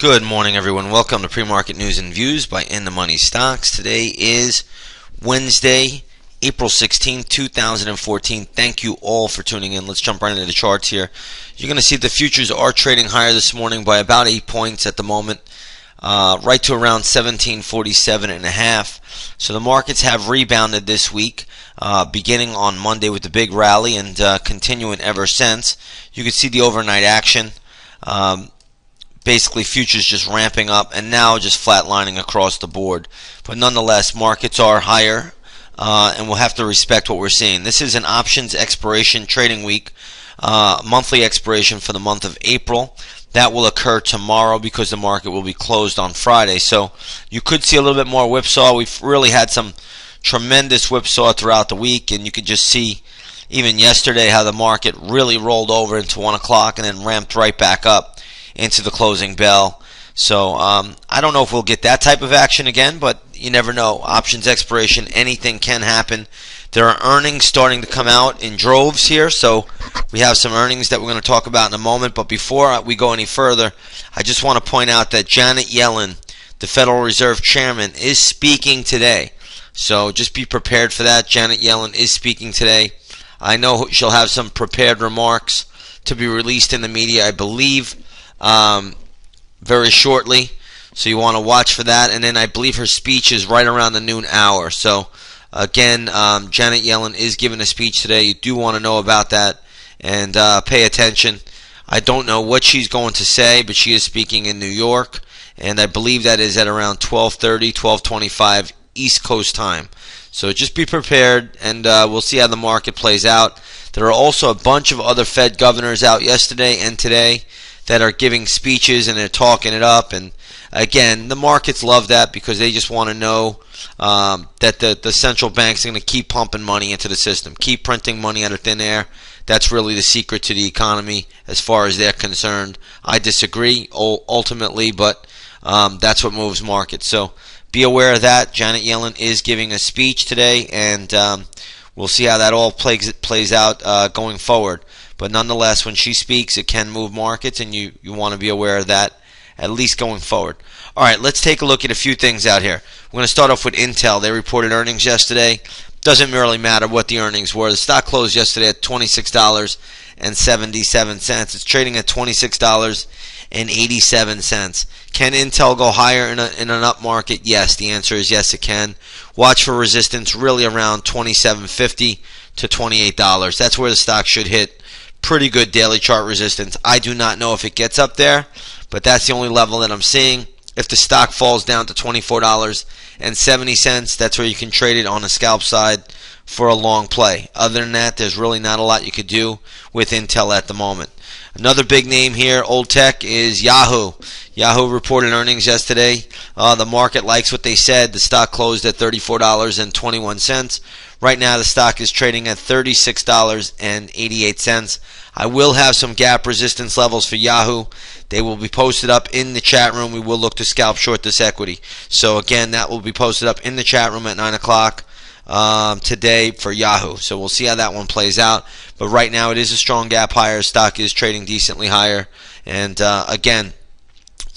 Good morning, everyone. Welcome to Pre-Market News and Views by In the Money Stocks. Today is Wednesday, April 16, 2014. Thank you all for tuning in. Let's jump right into the charts here. You're going to see the futures are trading higher this morning by about 8 points at the moment, right to around 1747.5. So the markets have rebounded this week, beginning on Monday with the big rally and continuing ever since. You can see the overnight action. Basically, futures just ramping up and now just flatlining across the board. But nonetheless, markets are higher, and we'll have to respect what we're seeing. This is an options expiration trading week, monthly expiration for the month of April. That will occur tomorrow because the market will be closed on Friday. So you could see a little bit more whipsaw. We've really had some tremendous whipsaw throughout the week, and you could just see even yesterday how the market really rolled over into 1 o'clock and then ramped right back up into the closing bell. So I don't know if we'll get that type of action again, but you never know. Options expiration, anything can happen. There are earnings starting to come out in droves here, so we have some earnings that we're going to talk about in a moment. But before we go any further, I just want to point out that Janet Yellen, the Federal Reserve Chairman, is speaking today. So just be prepared for that. Janet Yellen is speaking today. I know she'll have some prepared remarks to be released in the media, I believe, very shortly, so you want to watch for that. And then I believe her speech is right around the noon hour. So again, Janet Yellen is giving a speech today. You do want to know about that and pay attention. I don't know what she's going to say, but she is speaking in New York, and I believe that is at around 12:30, 12:25 East Coast time. So just be prepared, and we'll see how the market plays out. There are also a bunch of other Fed governors out yesterday and today that are giving speeches, and they're talking it up. And again, the markets love that because they just want to know that the central banks are going to keep pumping money into the system, keep printing money out of thin air. That's really the secret to the economy as far as they're concerned. I disagree ultimately, but that's what moves markets. So be aware of that. Janet Yellen is giving a speech today, and we'll see how that all plays out going forward. But nonetheless, when she speaks, it can move markets, and you want to be aware of that, at least going forward. All right, let's take a look at a few things out here. We're going to start off with Intel. They reported earnings yesterday. Doesn't really matter what the earnings were. The stock closed yesterday at $26.77. It's trading at $26.87. Can Intel go higher in an up market? Yes, the answer is yes, it can. Watch for resistance really around $27.50 to $28. That's where the stock should hit pretty good daily chart resistance. I do not know if it gets up there, but that's the only level that I'm seeing. If the stock falls down to $24.70, that's where you can trade it on the scalp side for a long play. Other than that, there's really not a lot you could do with Intel at the moment. Another big name here, old tech, is Yahoo. Yahoo reported earnings yesterday. The market likes what they said. The stock closed at $34.21. Right now, the stock is trading at $36.88. I will have some gap resistance levels for Yahoo. They will be posted up in the chat room. We will look to scalp short this equity. So again, that will be posted up in the chat room at 9 o'clock today for Yahoo. So we'll see how that one plays out. But right now, it is a strong gap higher. Stock is trading decently higher. And again,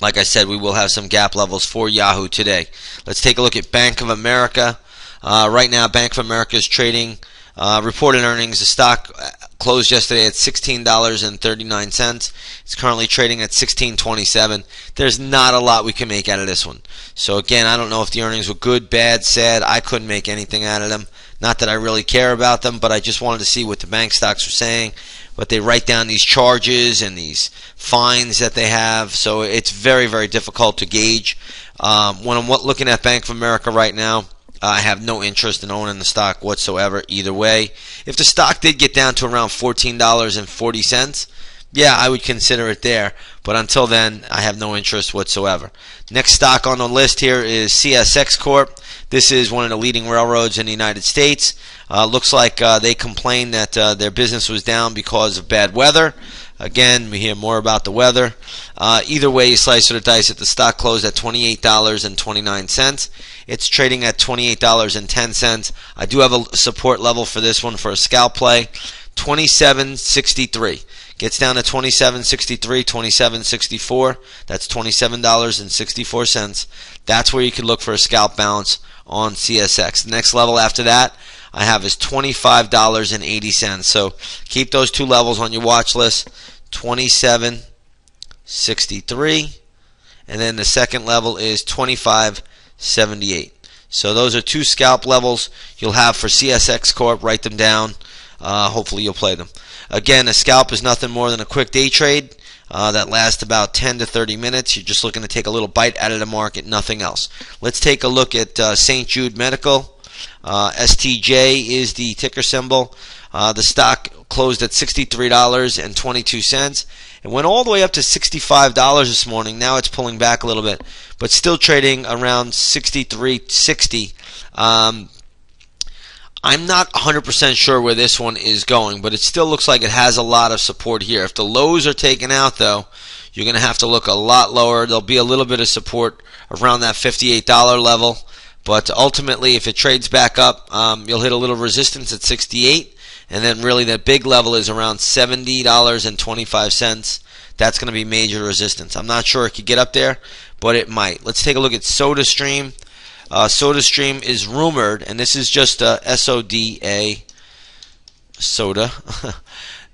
like I said, we will have some gap levels for Yahoo today. Let's take a look at Bank of America. Right now, Bank of America is trading reported earnings. The stock closed yesterday at $16.39. It's currently trading at $16.27. There's not a lot we can make out of this one. So again, I don't know if the earnings were good, bad, sad. I couldn't make anything out of them. Not that I really care about them, but I just wanted to see what the bank stocks were saying. But they write down these charges and these fines that they have, so it's very, very difficult to gauge. When I'm looking at Bank of America right now, I have no interest in owning the stock whatsoever either way. If the stock did get down to around $14.40, yeah, I would consider it there. But until then, I have no interest whatsoever. Next stock on the list here is CSX Corp. This is one of the leading railroads in the United States. Looks like they complained that their business was down because of bad weather. Again, we hear more about the weather. Either way you slice or dice it, the stock closed at $28.29. It's trading at $28.10. I do have a support level for this one for a scalp play. 27.63. Gets down to 27.63, 27.64. That's $27.64. That's where you can look for a scalp bounce on CSX. The next level after that I have is $25.80. So keep those two levels on your watch list. 27.63, and then the second level is 25.78. So those are two scalp levels you'll have for CSX Corp. Write them down. Hopefully you'll play them. Again, a scalp is nothing more than a quick day trade that lasts about 10 to 30 minutes. You're just looking to take a little bite out of the market, nothing else. Let's take a look at St. Jude Medical. STJ is the ticker symbol. The stock closed at $63.22. It went all the way up to $65 this morning. Now it's pulling back a little bit, but still trading around $63.60. I'm not 100% sure where this one is going, but it still looks like it has a lot of support here. If the lows are taken out, though, you're going to have to look a lot lower. There'll be a little bit of support around that $58 level, but ultimately, if it trades back up, you'll hit a little resistance at 68. And then really the big level is around $70.25. That's going to be major resistance. I'm not sure it could get up there, but it might. Let's take a look at SodaStream. SodaStream is rumored, and this is just SODA, soda.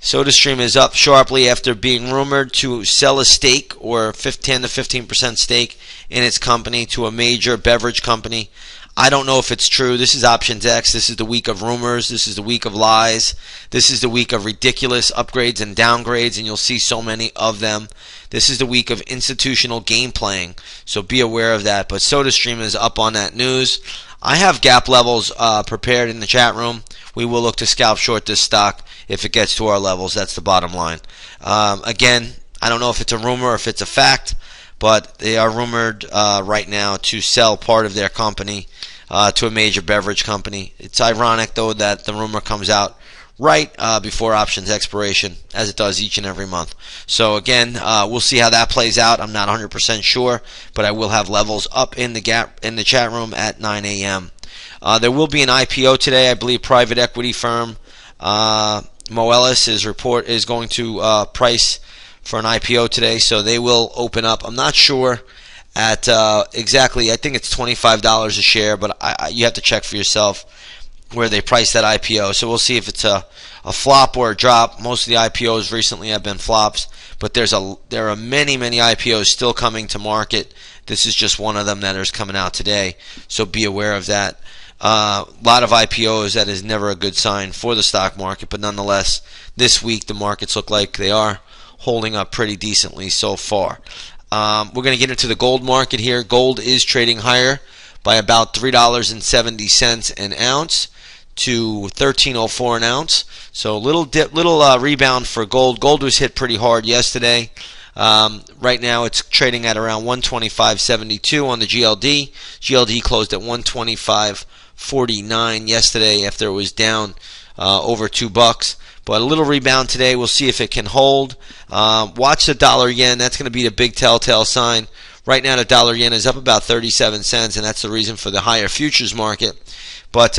SodaStream is up sharply after being rumored to sell a stake or 10 to 15% stake in its company to a major beverage company. I don't know if it's true. This is Options X. This is the week of rumors. This is the week of lies. This is the week of ridiculous upgrades and downgrades, and you'll see so many of them. This is the week of institutional game playing, so be aware of that. But SodaStream is up on that news. I have gap levels prepared in the chat room. We will look to scalp short this stock if it gets to our levels. That's the bottom line. Again, I don't know if it's a rumor or if it's a fact, but they are rumored right now to sell part of their company to a major beverage company. It's ironic, though, that the rumor comes out right before options expiration, as it does each and every month. So again, we'll see how that plays out. I'm not 100% sure, but I will have levels up in the chat room at 9 a.m. There will be an IPO today. I believe private equity firm Moelis is going to price for an IPO today, so they will open up. I'm not sure at exactly. I think it's $25 a share, but you have to check for yourself where they price that IPO. So we'll see if it's a flop or a drop. Most of the IPOs recently have been flops, but there are many IPOs still coming to market. This is just one of them that is coming out today, so be aware of that. A lot of IPOs, that is never a good sign for the stock market, but nonetheless, this week the markets look like they are holding up pretty decently so far. We're going to get into the gold market here. Gold is trading higher by about $3.70 an ounce to $13.04 an ounce. So little rebound for gold. Gold was hit pretty hard yesterday. Right now it's trading at around 125.72 on the GLD. GLD closed at 125.49 yesterday after it was down over $2. But a little rebound today. We'll see if it can hold. Watch the dollar yen. That's going to be the big telltale sign. Right now the dollar yen is up about 37 cents, and that's the reason for the higher futures market. But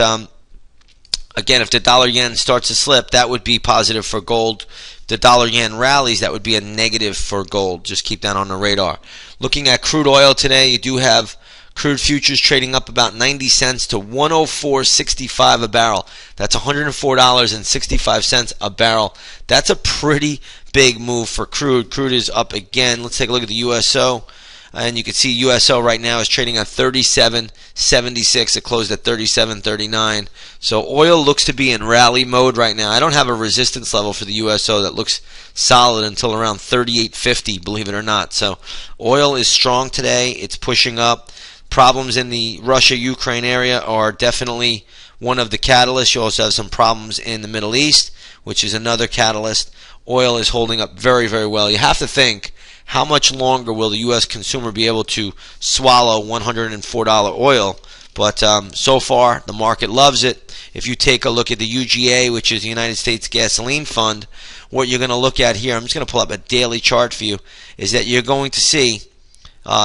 again, if the dollar yen starts to slip, that would be positive for gold. If the dollar yen rallies, that would be a negative for gold. Just keep that on the radar. Looking at crude oil today, you do have crude futures trading up about 90 cents to 104.65 a barrel. That's $104.65 a barrel. That's a pretty big move for crude. Crude is up again. Let's take a look at the USO. And you can see USO right now is trading at 37.76. It closed at 37.39. So oil looks to be in rally mode right now. I don't have a resistance level for the USO that looks solid until around 38.50, believe it or not. So oil is strong today. It's pushing up. Problems in the Russia-Ukraine area are definitely one of the catalysts. You also have some problems in the Middle East, which is another catalyst. Oil is holding up very, very well. You have to think, how much longer will the U.S. consumer be able to swallow $104 oil? But so far, the market loves it. If you take a look at the UGA, which is the United States Gasoline Fund, what you're going to look at here, I'm just going to pull up a daily chart for you, is that you're going to see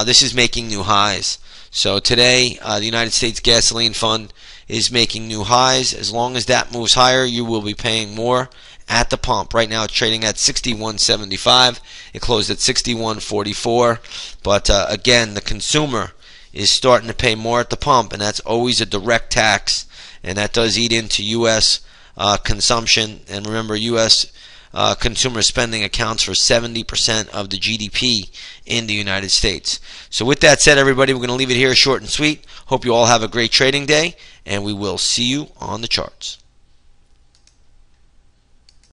this is making new highs. So today, the United States Gasoline Fund is making new highs. As long as that moves higher, you will be paying more. at the pump. Right now it's trading at 61.75. It closed at 61.44. But again, the consumer is starting to pay more at the pump, and that's always a direct tax, and that does eat into U.S. Consumption. And remember, U.S. Consumer spending accounts for 70% of the GDP in the United States. So with that said, everybody, we're going to leave it here short and sweet. Hope you all have a great trading day, and we will see you on the charts.